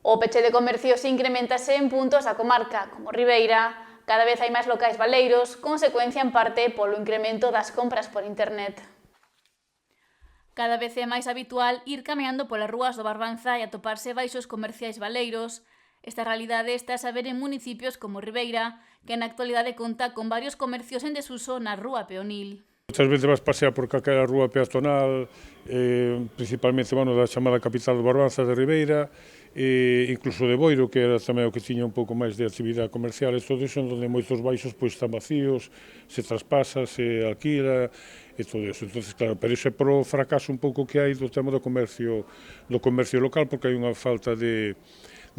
O peche de comercios incrementase en puntos da comarca, como Ribeira. Cada vez hai máis locais baleiros, consecuencia en parte polo incremento das compras por internet. Cada vez é máis habitual ir cameando polas rúas do Barbanza e atoparse baixos comerciais baleiros. Esta realidade está a saber en municipios como Ribeira, que na actualidade conta con varios comercios en desuso na rúa peonil. Muchas veces vas pasear por calquera rúa peatonal, principalmente da chamada capital do Barbanza de Ribeira, incluso de Boiro, que era tamén o que tiña un pouco máis de actividade comercial, e todo iso, onde moitos baixos están vacíos, se traspasa, se alquila, e todo iso. Entonces, claro, pero iso é por o fracaso un pouco que hai do tema do comercio local, porque hai unha falta de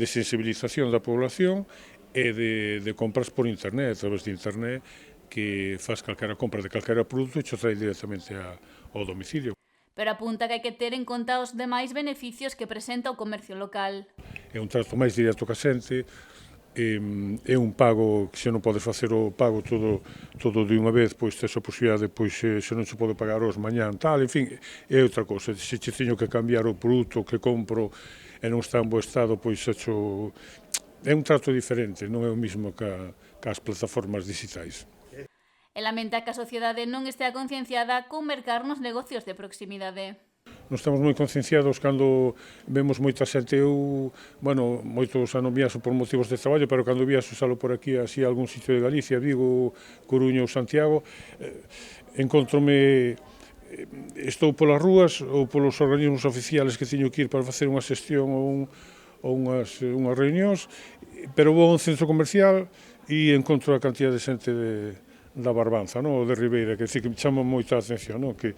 sensibilización da población e de compras por internet, a través de internet, que faz calquera compra de calquera produto e cho trae directamente ao domicilio. Pero apunta que hai que ter en conta os demais beneficios que presenta o comercio local. É un trato máis directo ca xente, é un pago que se non podes facer o pago todo de unha vez, pois tes a posibilidade, se non se pode pagar hoxe, mañán, tal, en fin, é outra cosa. Se che teño que cambiar o produto que compro e non está en bo estado, pois é un trato diferente, non é o mismo ca as plataformas digitais. E lamenta que a sociedade non estea concienciada con mercar nos negocios de proximidade. Non estamos moi concienciados cando vemos moita xente. Moitos non viaxo por motivos de traballo, pero cando viaxo salo por aquí, así, a algún sitio de Galicia, Vigo, Coruña ou Santiago, estou polas rúas ou polos organismos oficiales que teño que ir para facer unha xestión ou unhas reunións, pero vou a un centro comercial e encontro a cantidad de xente da Barbanza, ou de Ribeira, que me chama moita a atención, que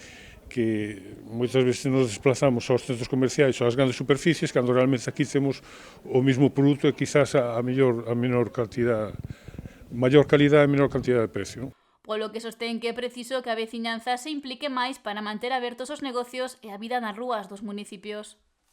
moitas veces nos desplazamos aos centros comerciais ou ás grandes superficies, cando realmente aquí temos o mesmo produto e quizás a menor calidade e menor cantidade de precio. Polo que sostén que é preciso que a veciñanza se implique máis para manter abertos os negocios e a vida nas rúas dos municipios.